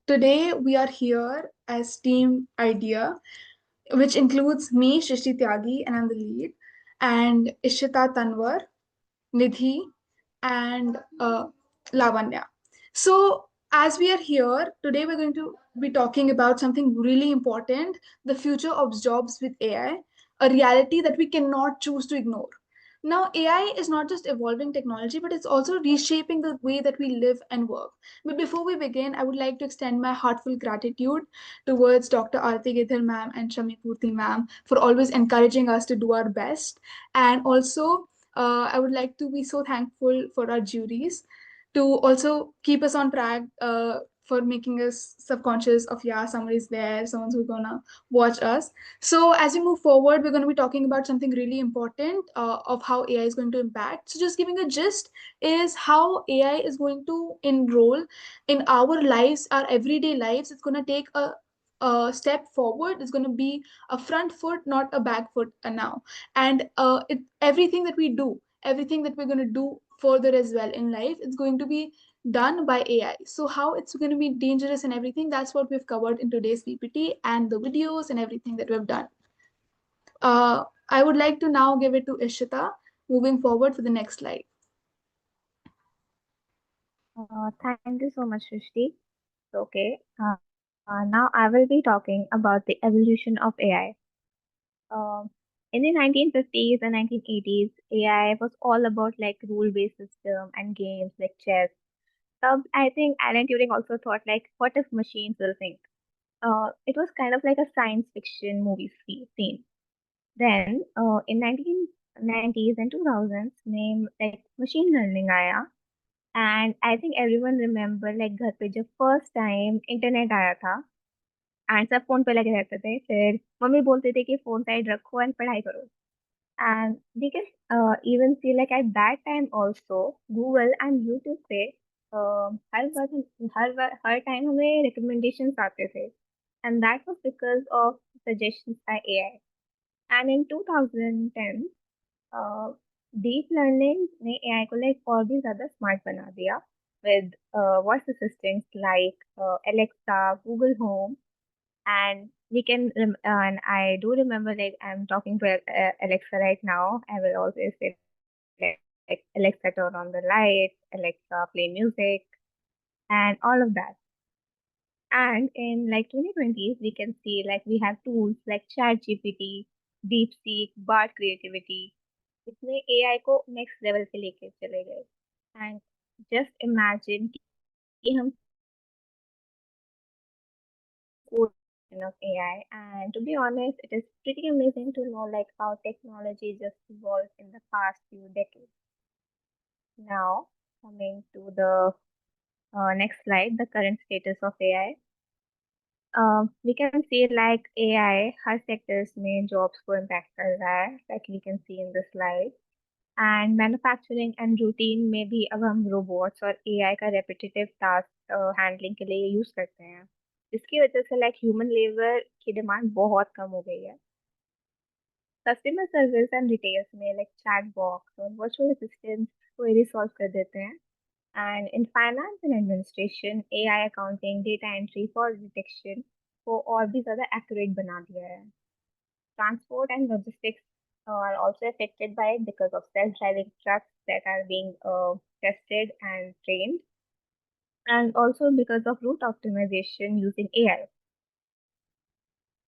Today we are here as Team Idea, which includes me, Shrishti Tyagi, and I'm the lead, and Ishita Tanwar, Nidhi, and Lavanya. So, as we are here, today we're going to be talking about something really important: the future of jobs with AI, a reality that we cannot choose to ignore. Now, AI is not just evolving technology, but it's also reshaping the way that we live and work. But before we begin, I would like to extend my heartfelt gratitude towards Dr. Aarti Gidhar ma'am and Shami Purti ma'am for always encouraging us to do our best. And also, I would like to be so thankful for our juries to also keep us on track for making us subconscious of, yeah, somebody's there, someone's who's gonna watch us. So as we move forward, we're going to be talking about something really important of how AI is going to impact. So just giving a gist is how AI is going to enroll in our lives, our everyday lives. It's going to take a step forward. It's going to be a front foot, not a back foot now. And everything that we do, everything that we're going to do further as well in life, it's going to be done by AI. So how it's going to be dangerous and everything, that's what we've covered in today's PPT and the videos and everything that we've done. I would like to now give it to Ishita, moving forward for the next slide. Thank you so much, Srishti. Okay, now I will be talking about the evolution of AI. In the 1950s and 1980s, AI was all about like rule-based system and games like chess. I think Alan Turing also thought like, what if machines will think? It was kind of like a science fiction movie scene. Then, in 1990s and 2000s, name like machine learning आया. And I think everyone remember like घर पे जब first time internet आया था and सब phone पे लगे रहते थे फिर मम्मी बोलते थे कि फोन साइड रखो and पढ़ाई करो and we can even see like at that time also Google and YouTube पे हर बार हर टाइम हमें recommendations आते थे and that was because of suggestions by AI and in 2010 uh, deep learning ने AI को like और भी ज्यादा स्मार्ट बना दिया with voice assistants like Alexa, Google Home, and we can and I do remember like I'm talking to Alexa right now. I will always say like Alexa turn on the light, Alexa play music, and all of that. And in like 2020s, we can see like we have tools like ChatGPT, DeepSeek, Bard Creativity. इसमें AI को next level पे लेके चले गए and just imagine कि हम code of AI and to be honest it is pretty amazing to know like how technology just evolved in the past few decades. Now coming to the next slide, the current status of AI. We can see like AI her sectors में jobs को impact कर रहा है like we can see in the slide and manufacturing and routine में भी अब हम robots और एआई का रेपिटेटिव टास्क हैंडलिंग के लिए यूज करते हैं जिसकी वजह से लाइक ह्यूमन लेबर की डिमांड बहुत कम हो गई है कस्टमर सर्विस एंड डिटेल्स में लाइक चैट बॉक्स और वर्चुअल असिस्टेंट्स क्वेरी सॉल्व कर देते हैं and in finance and administration AI accounting data entry for detection को और भी ज़्यादा एक्यूरेट बना दिया है transport and logistics are also affected by it because of self-driving trucks that are being tested and trained, and also because of route optimization using AI.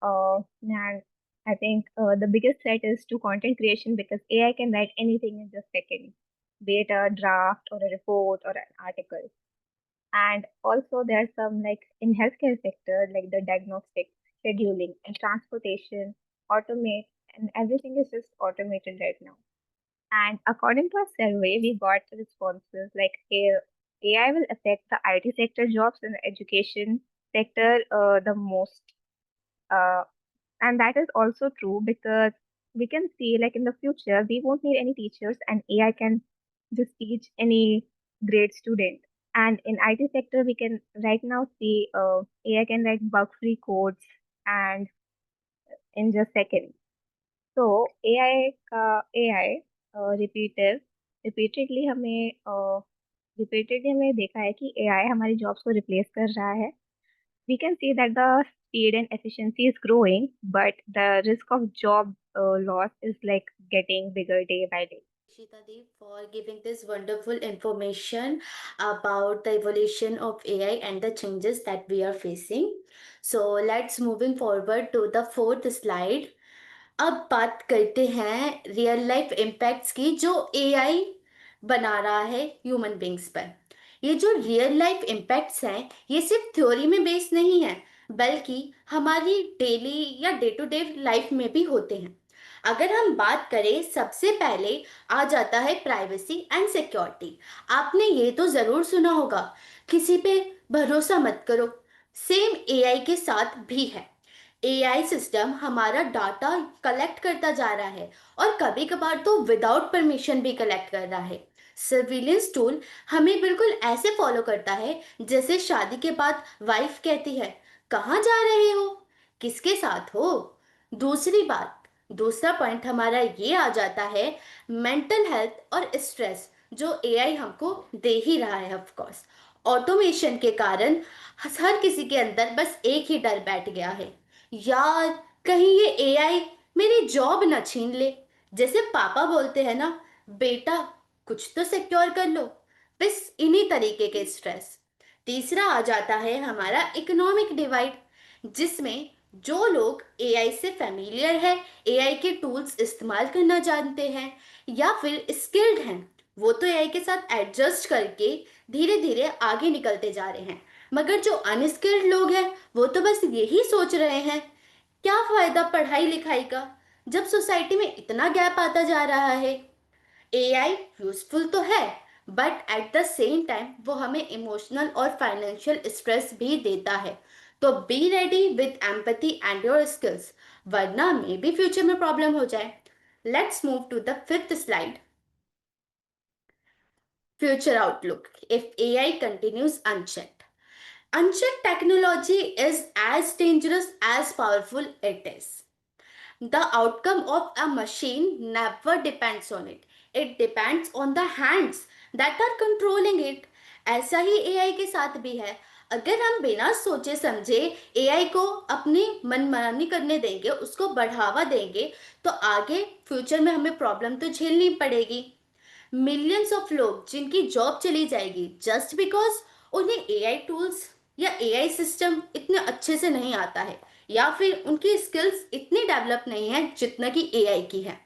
And I think the biggest threat is to content creation because AI can write anything in just seconds, be it a draft or a report or an article. And also there's some like in healthcare sector, like the diagnostics, scheduling, and transportation, automate, and everything is just automated right now. And according to a survey, we got responses like AI will affect the IT sector jobs and the education sector the most. Uh, and that is also true because we can see like in the future, we won't need any teachers and AI can just teach any grade student. And in IT sector, we can right now see AI can write bug-free codes and in just seconds. तो AI का AI repeatedly हमें repeatedly हमें देखा है कि AI हमारी jobs को replace कर रहा है we can see that the speed and efficiency is growing, but the risk of job loss is like getting bigger day by day. Shita Dev for giving this wonderful information about the evolution of AI and the changes that we are facing. So let's moving forward to the fourth slide. अब बात करते हैं real life impacts की जो AI बना रहा है human beings पर। ये जो रियल लाइफ इम्पैक्ट्स हैं ये सिर्फ थ्योरी में बेस्ड नहीं है, बल्कि हमारी डेली या डे टू डे लाइफ में भी होते हैं। अगर हम बात करें, सबसे पहले आ जाता है प्राइवेसी एंड सिक्योरिटी। आपने ये तो जरूर सुना होगा, किसी पे भरोसा मत करो। सेम एआई के साथ भी है। एआई सिस्टम हमारा डाटा कलेक्ट करता जा रहा है और कभी कभार तो विदाउट परमिशन भी कलेक्ट कर रहा है। सर्विलेंस टूल हमें बिल्कुल ऐसे फॉलो करता है जैसे शादी के बाद वाइफ कहती है, कहाँ जा रहे हो, किसके साथ हो। दूसरी बात, दूसरा पॉइंट हमारा ये आ जाता है, मेंटल हेल्थ और स्ट्रेस जो एआई हमको दे ही रहा है। ऑफ कोर्स ऑटोमेशन के कारण हर किसी के अंदर बस एक ही डर बैठ गया है, यार कहीं ये एआई मेरी जॉब ना छीन ले। जैसे पापा बोलते हैं ना, बेटा कुछ तो सिक्योर कर लो। बस इन्हीं तरीके के स्ट्रेस। तीसरा आ जाता है हमारा इकोनॉमिक डिवाइड, जिसमें जो लोग एआई से फेमिलियर है, एआई के टूल्स इस्तेमाल करना जानते हैं या फिर स्किल्ड हैं, वो तो एआई के साथ एडजस्ट करके धीरे धीरे आगे निकलते जा रहे हैं। मगर जो अनस्किल्ड लोग हैं वो तो बस यही सोच रहे हैं, क्या फायदा पढ़ाई लिखाई का जब सोसाइटी में इतना गैप आता जा रहा है। एआई यूजफुल तो है, but at the same time वो हमें इमोशनल और फाइनेंशियल स्ट्रेस भी देता है। तो be ready with empathy and your skills, वरना मे भी फ्यूचर में प्रॉब्लम हो जाए। Let's move to the fifth slide. Future outlook if AI continues unchecked. Unchecked technology is as dangerous as powerful it is. The outcome of a machine never depends on it. It depends on the hands that are controlling it. ऐसा ही AI के साथ भी है। अगर हम बिना सोचे समझे एआई को अपनी मनमानी करने देंगे, उसको बढ़ावा देंगे, तो आगे फ्यूचर में हमें प्रॉब्लम तो झेलनी पड़ेगी। मिलियंस ऑफ लोग जिनकी जॉब चली जाएगी जस्ट बिकॉज उन्हें एआई टूल्स या एआई सिस्टम इतने अच्छे से नहीं आता है, या फिर उनकी स्किल्स इतनी डेवलप नहीं है जितना कि एआई की है।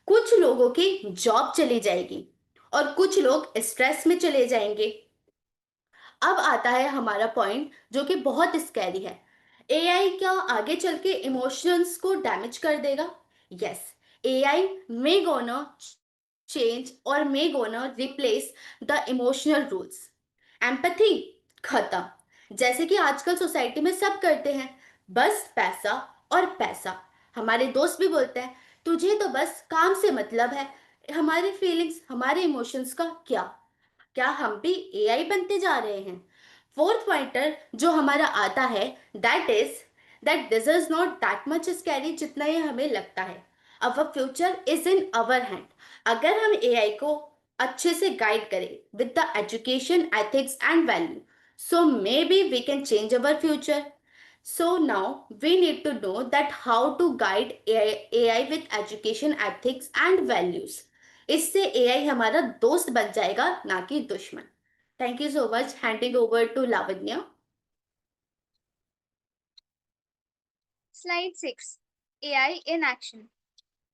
कुछ लोगों की जॉब चली जाएगी और कुछ लोग स्ट्रेस में चले जाएंगे। अब आता है हमारा पॉइंट जो कि बहुत स्कैरी है। एआई क्या आगे चल के इमोशंस को डैमेज कर देगा? Yes, AI may gonna change और may gonna replace the emotional rules. Empathy खत्म, जैसे कि आजकल सोसाइटी में सब करते हैं, बस पैसा और पैसा। हमारे दोस्त भी बोलते हैं, तुझे तो बस काम से मतलब है, हमारे फीलिंग्स हमारे इमोशंस का क्या? क्या हम भी एआई बनते जा रहे हैं? फोर्थ पॉइंटर जो हमारा आता है, that is that this is not that much scary जितना ये हमें लगता है। अवर future is in our hand. अगर हम एआई को अच्छे से गाइड करें with the education, ethics and value, so maybe we can change our future. So now we need to know that how to guide AI with education, ethics and values. इससे AI हमारा दोस्त बन जाएगा, ना कि दुश्मन। Thank you so much. Handing over to Lavanya. Slide 6. AI in action.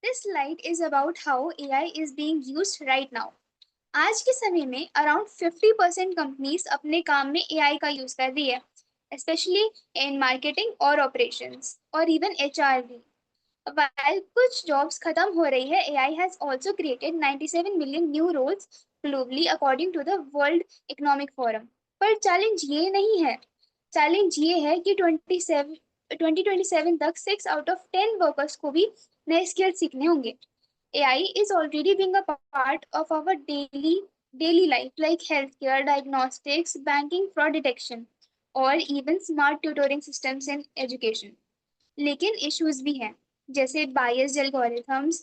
This slide is about how AI is being used right now. आज के समय में अराउंड 50% कंपनीज अपने काम में AI का यूज कर रही है, स्पेशली इन मार्केटिंग और ऑपरेशंस और इवन HR भी। While कुछ जॉब्स खत्म हो रही है, AI has also created 97 million new roles globally according to the World Economic Forum. पर चैलेंज ये नहीं है, चैलेंज ये है कि 2027 तक 6 out of 10 वर्कर्स को भी नए स्किल सीखने होंगे। AI is already being a part of our daily life, like healthcare, diagnostics, banking, fraud detection, or even smart tutoring systems in education. लेकिन issues भी हैं, जैसे biased algorithms,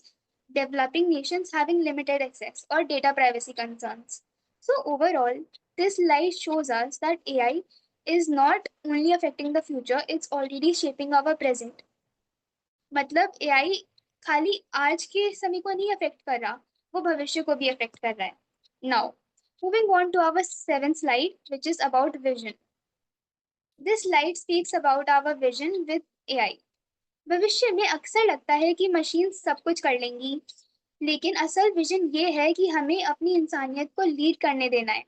developing nations having limited access, or data privacy concerns. So overall, this slide shows us that AI is not only affecting the future, it's already shaping our present. मतलब AI खाली आज के समय को नहीं affect कर रहा, वो भविष्य को भी अफेक्ट कर रहा है. Now, moving on to our seventh slide, which is about vision. This slide speaks about our vision with AI. भविष्य में अक्सर लगता है कि मशीन सब कुछ कर लेंगी, लेकिन असल विजन ये है कि हमें अपनी इंसानियत को लीड करने देना है.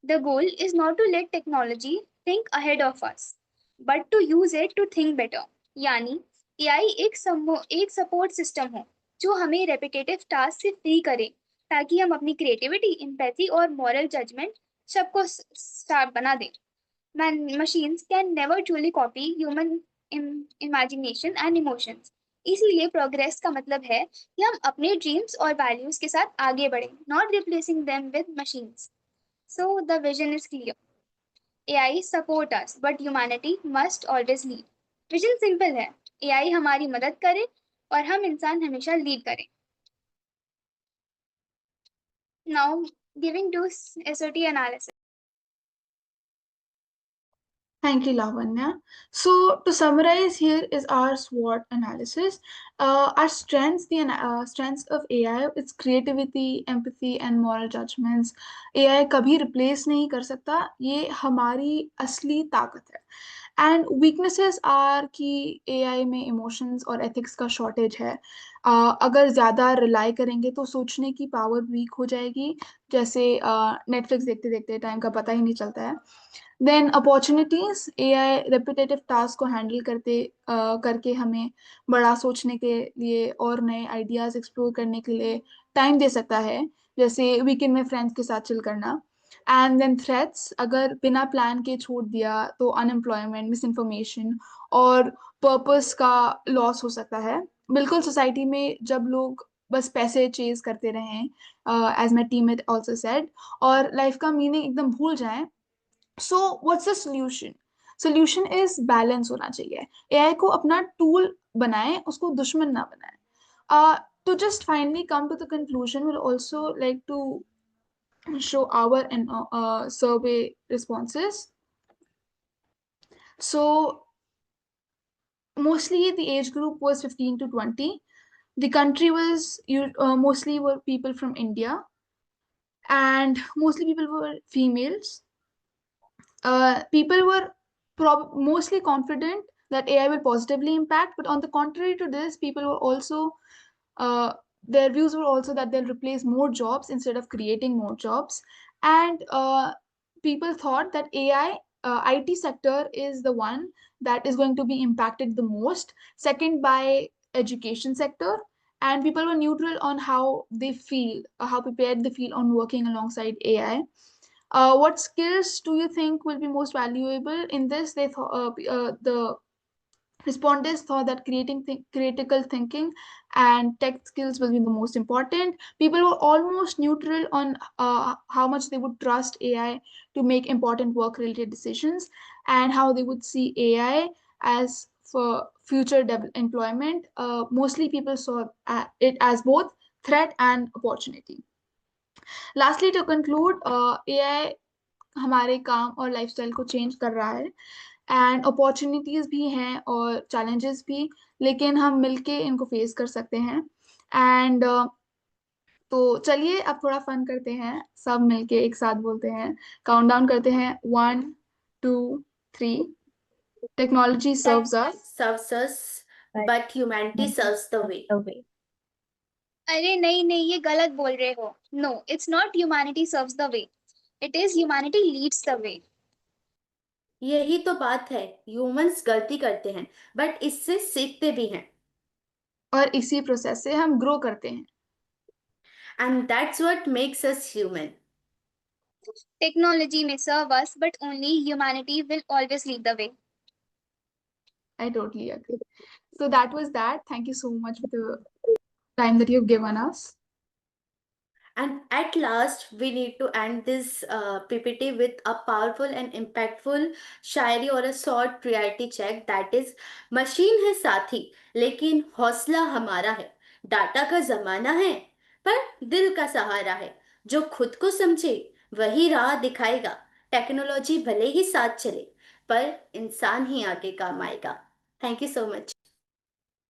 The goal is not to let technology think ahead of us, but to use it to think better. यानी AI एक सपोर्ट सिस्टम हो जो हमें रेपिटेटिव टास्क से फ्री करे, ताकि हम अपनी क्रिएटिविटी, एम्पैथी और मॉरल जजमेंट सबको स्टार्ट बना दें. Machines can never truly copy human imagination and emotions. इसीलिए प्रोग्रेस का मतलब है कि हम अपने ड्रीम्स और वैल्यूज के साथ आगे बढ़ें, not replacing them with machines. So the vision is clear. AI support us, but humanity must always lead. Vision simple है. AI हमारी मदद करे और हम इंसान हमेशा लीड करें. Now giving to SOT analysis. Thank you, Lavanya. So, to summarize, here is our SWOT analysis. Our strengths, the strengths of AI, its creativity, empathy, and moral judgments. AI कभी replace नहीं कर सकता, ये हमारी असली ताकत है. And weaknesses are कि AI में emotions और ethics का shortage है. अगर ज़्यादा rely करेंगे तो सोचने की power weak हो जाएगी, जैसे Netflix देखते देखते टाइम का पता ही नहीं चलता है. Then opportunities, AI repetitive task को हैंडल करके हमें बड़ा सोचने के लिए और नए आइडियाज एक्सप्लोर करने के लिए टाइम दे सकता है, जैसे वीकेंड में फ्रेंड्स के साथ चिल करना. एंड देन थ्रेट्स, अगर बिना प्लान के छोड़ दिया तो अनएम्प्लॉयमेंट, मिस इन्फॉर्मेशन और पर्पस का लॉस हो सकता है. बिल्कुल, सोसाइटी में जब लोग बस पैसे चेज करते रहें, as my teammate also said, और लाइफ का मीनिंग एकदम भूल जाएं. So what's the solution? Solution is balance होना चाहिए. AI को अपना टूल बनाएं, उसको दुश्मन ना बनाएं. To just finally come to the conclusion, we'll also like to show our survey responses. So mostly the age group was 15 to 20. The country was mostly were people from India, and mostly people were females. People were mostly confident that AI will positively impact, but on the contrary to this, people were also their views were also that they'll replace more jobs instead of creating more jobs. And people thought that AI IT sector is the one that is going to be impacted the most, second by education sector. And people were neutral on how they feel, how prepared they feel on working alongside AI. What skills do you think will be most valuable in this? They thought the respondents thought that critical thinking and tech skills will be the most important. People were almost neutral on how much they would trust AI to make important work-related decisions, and how they would see AI as for future employment. Mostly people saw it as both threat and opportunity. Lastly, to conclude, AI हमारे काम और lifestyle को change कर रहा है, and opportunities भी हैं और चैलेंजेस भी, लेकिन हम मिलके इनको फेस कर सकते हैं. एंड तो चलिए अब थोड़ा फन करते हैं, सब मिलके एक साथ बोलते हैं, काउंट डाउन करते हैं, 1 2 3. Technology serves us, serves us, but humanity serves the way. अरे नहीं नहीं, ये गलत बोल रहे हो. No, it's not humanity serves the way, it is humanity leads the way. यही तो बात है, ह्यूमंस गलती करते हैं बट इससे सीखते भी हैं, और इसी प्रोसेस से हम ग्रो करते हैं. And that's what makes us human. Technology may serve us, but only humanity will always lead the way. I totally agree. So that was that. Thank you so much for the time that you've given us. And at last, we need to end this PPT with a powerful and impactful शायरी और a short reality check, that is, machine है साथी लेकिन हौसला हमारा है, data का जमाना है पर दिल का सहारा है, जो खुद को समझे वही राह दिखाएगा, टेक्नोलॉजी भले ही साथ चले पर इंसान ही आगे काम आएगा। Thank you so much.